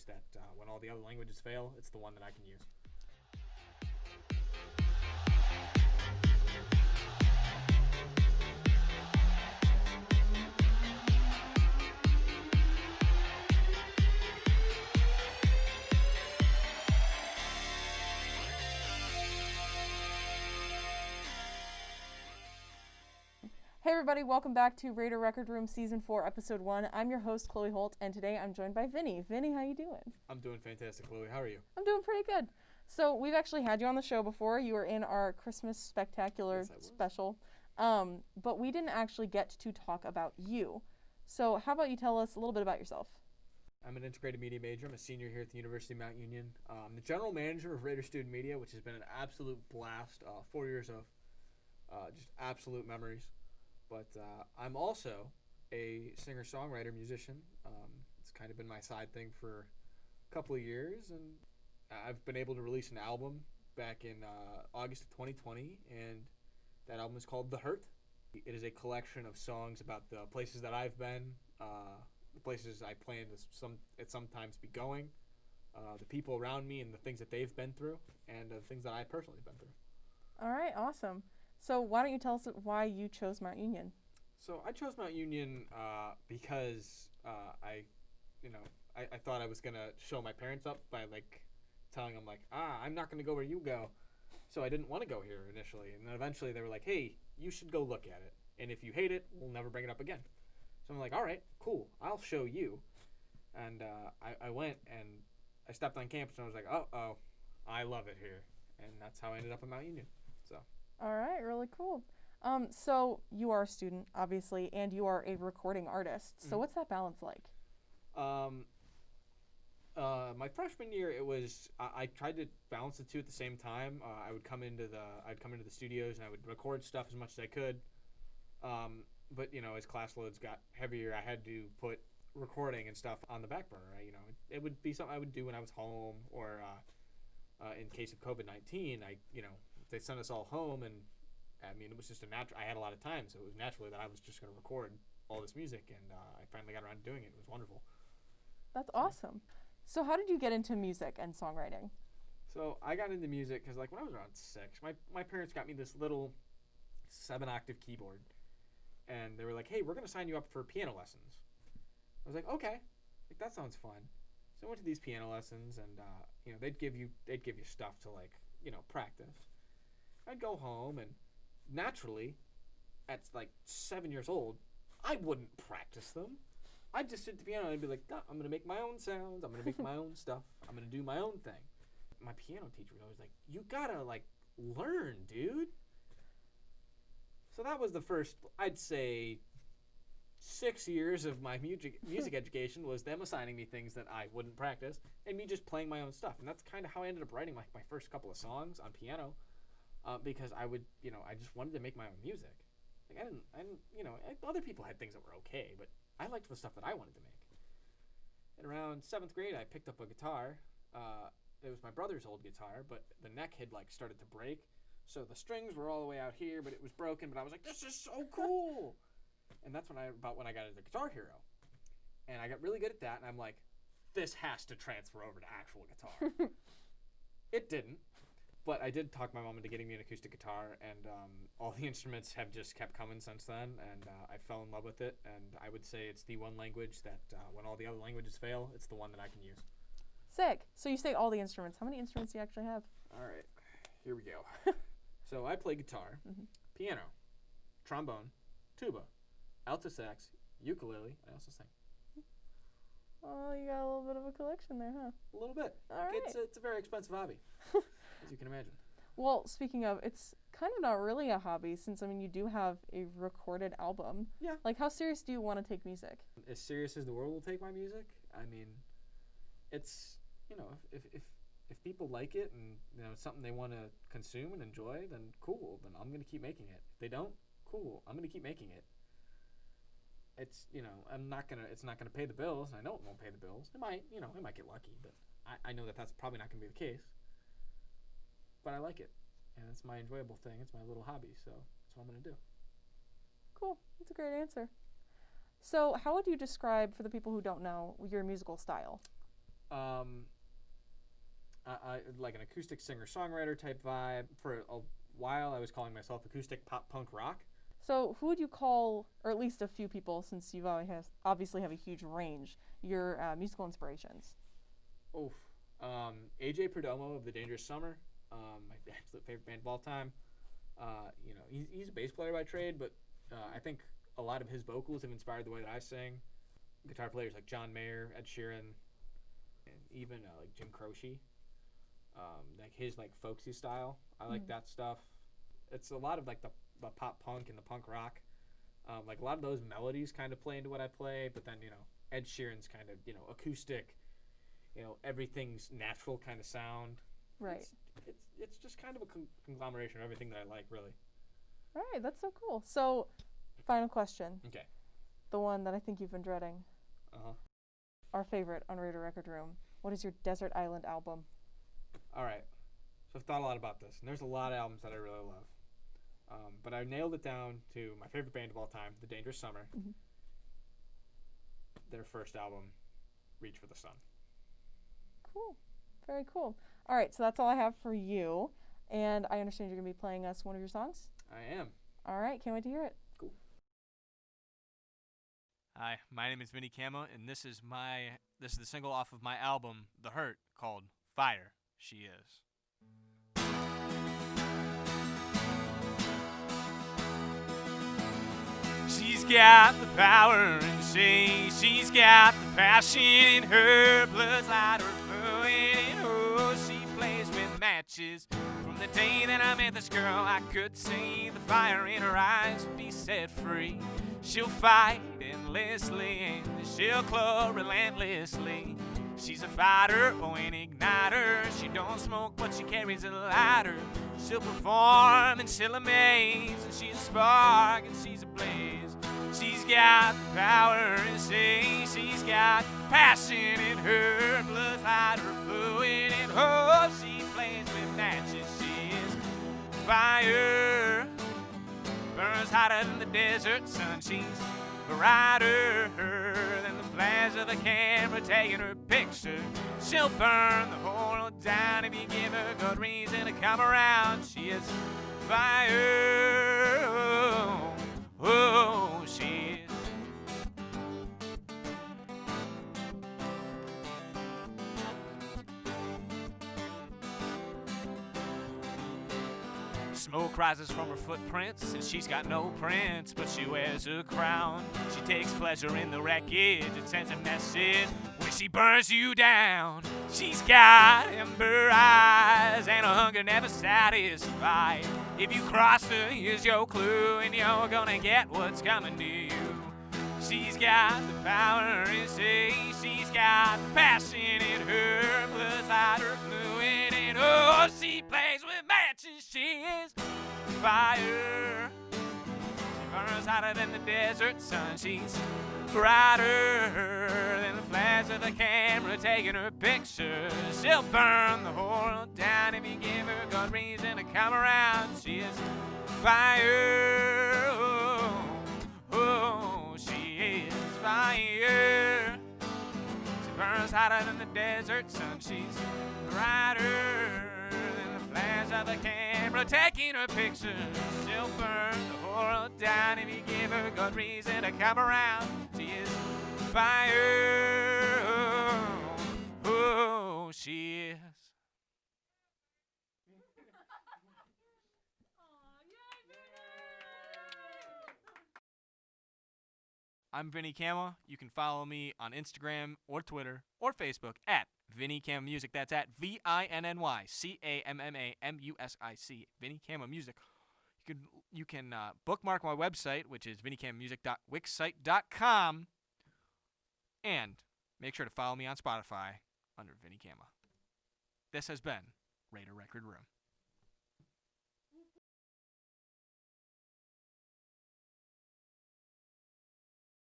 language that when all the other languages fail, it's the one that I can use. Hey everybody, welcome back to Raider Record Room Season 4, Episode 1. I'm your host, Chloe Holt, and today I'm joined by Vinny. Vinny, how you doing? I'm doing fantastic, Chloe. How are you? I'm doing pretty good. So we've actually had you on the show before. You were in our Christmas Spectacular special, but we didn't actually get to talk about you. So how about you tell us a little bit about yourself? I'm an integrated media major. I'm a senior here at the University of Mount Union. I'm the general manager of Raider Student Media, which has been an absolute blast. 4 years of just absolute memories. But I'm also a singer-songwriter musician. It's kind of been my side thing for a couple of years, and I've been able to release an album back in August of 2020, and that album is called The Hurt. It is a collection of songs about the places that I've been, the places I plan to sometimes be going, the people around me and the things that they've been through, and the things that I personally have been through. All right, awesome. So why don't you tell us why you chose Mount Union? So I chose Mount Union because I thought I was going to show my parents up by telling them I'm not going to go where you go. So I didn't want to go here initially. And then eventually they were like, hey, you should go look at it. And if you hate it, we'll never bring it up again. So I'm like, all right, cool. I'll show you. And I went and I stepped on campus and I was like, uh-oh, I love it here. And that's how I ended up at Mount Union. So. All right, really cool. So you are a student, obviously, and you are a recording artist. So what's that balance like? My freshman year, it was I tried to balance the two at the same time. I'd come into the studios and I would record stuff as much as I could. But as class loads got heavier, I had to put recording and stuff on the back burner. It would be something I would do when I was home, or in case of COVID-19, they sent us all home, and it was just I had a lot of time, so it was naturally that I was just going to record all this music, and I finally got around to doing it. It was wonderful. That's awesome. So how did you get into music and songwriting? So I got into music because when I was around 6, my parents got me this little 7-octave keyboard, and they were like, hey, we're going to sign you up for piano lessons. I was like, okay, that sounds fun. So I went to these piano lessons, and they'd give you stuff to practice. I'd go home, and naturally, at 7 years old, I wouldn't practice them. I'd just sit at the piano and I'd be like, no, I'm going to make my own sounds. I'm going to make my own stuff. I'm going to do my own thing. My piano teacher was always like, you got to learn, dude. So that was the first, I'd say, 6 years of my music education was them assigning me things that I wouldn't practice and me just playing my own stuff. And that's kind of how I ended up writing my first couple of songs on piano. Because I would, I just wanted to make my own music. Other people had things that were okay, but I liked the stuff that I wanted to make. And around 7th grade, I picked up a guitar. It was my brother's old guitar, but the neck had started to break. So the strings were all the way out here, but it was broken. But I was like, this is so cool. And that's when I got into Guitar Hero. And I got really good at that, and I'm like, this has to transfer over to actual guitar. It didn't. But I did talk my mom into getting me an acoustic guitar, and all the instruments have just kept coming since then, and I fell in love with it, and I would say it's the one language that when all the other languages fail, it's the one that I can use. Sick. So you say all the instruments. How many instruments do you actually have? All right. Here we go. So I play guitar, piano, trombone, tuba, alto sax, ukulele. I also sing. Oh, you got a little bit of a collection there, huh? A little bit. All right. It's a very expensive hobby, as you can imagine. Well, speaking of, it's kind of not really a hobby since, you do have a recorded album. Yeah. How serious do you want to take music? As serious as the world will take my music. It's, if people like it and, it's something they want to consume and enjoy, then cool. Then I'm going to keep making it. If they don't, cool. I'm going to keep making it. It's, it's not going to pay the bills. I know it won't pay the bills. It might, I might get lucky, but I know that that's probably not going to be the case. But I like it, and it's my enjoyable thing. It's my little hobby, so that's what I'm going to do. Cool. That's a great answer. So how would you describe, for the people who don't know, your musical style? Um, I like an acoustic singer-songwriter type vibe. For a while, I was calling myself acoustic pop punk rock. So who would you call, or at least a few people, since you obviously have a huge range, your musical inspirations? Oof. AJ Perdomo of The Dangerous Summer, my absolute favorite band of all time. He's a bass player by trade, but I think a lot of his vocals have inspired the way that I sing. Guitar players like John Mayer, Ed Sheeran, and even like Jim Croce. Like his like folksy style. I like that stuff. It's a lot of like the pop punk and the punk rock. Like a lot of those melodies kind of play into what I play, but then Ed Sheeran's kind of acoustic, everything's natural kind of sound. Right. It's just kind of a conglomeration of everything that I like, really. All right, that's so cool. So, final question. Okay. The one that I think you've been dreading. Our favorite on Raider Record Room. What is your Desert Island album? All right. So I've thought a lot about this, and there's a lot of albums that I really love. But I nailed it down to my favorite band of all time, The Dangerous Summer. Mm-hmm. Their first album, Reach for the Sun. Cool. Very cool. All right, so that's all I have for you. And I understand you're going to be playing us one of your songs? I am. All right, can't wait to hear it. Cool. Hi, my name is Vinny Camma, and this is the single off of my album, The Hurt, called Fire, She Is. She's got the power and she's got the passion in her, blood's like her fluid in her. She plays with matches. From the day that I met this girl, I could see the fire in her eyes be set free. She'll fight endlessly and she'll claw relentlessly. She's a fighter, oh an igniter. She don't smoke but she carries a lighter. She'll perform and she'll amaze, and she's a spark and she's a blaze. She's got the power and she's got passion in her, blood's like her fluid in her. She plays with matches, she is fire. Burns hotter than the desert sun, she's brighter than the flash of the camera taking her picture. She'll burn the whole world down if you give her good reason to come around. She is fire, oh, she is. Smoke rises from her footprints, and she's got no prints, but she wears a crown. She takes pleasure in the wreckage and sends a message when she burns you down. She's got ember eyes and a hunger never satisfied. If you cross her, here's your clue, and you're gonna get what's coming to you. She's got the power and she's got passion in her, blood's like her fluid in her. She plays with matches, she is fire. She burns hotter than the desert sun, she's brighter than the flash of the camera taking her picture. She'll burn the whole world down if you give her good reason to come around. She is fire, oh, she is fire. She burns hotter than the desert sun, she's brighter than the flash of the camera taking her picture. She'll burn the whole world down if you give her good reason to come around. She is fire, oh, she is. I'm Vinny Camma. You can follow me on Instagram or Twitter or Facebook at Vinny Camma Music. That's at VINNYCAMMAMUSIC. Vinny Camma Music. You can bookmark my website, which is vinnycammamusic.wixsite.com, and make sure to follow me on Spotify under Vinny Camma. This has been Raider Record Room.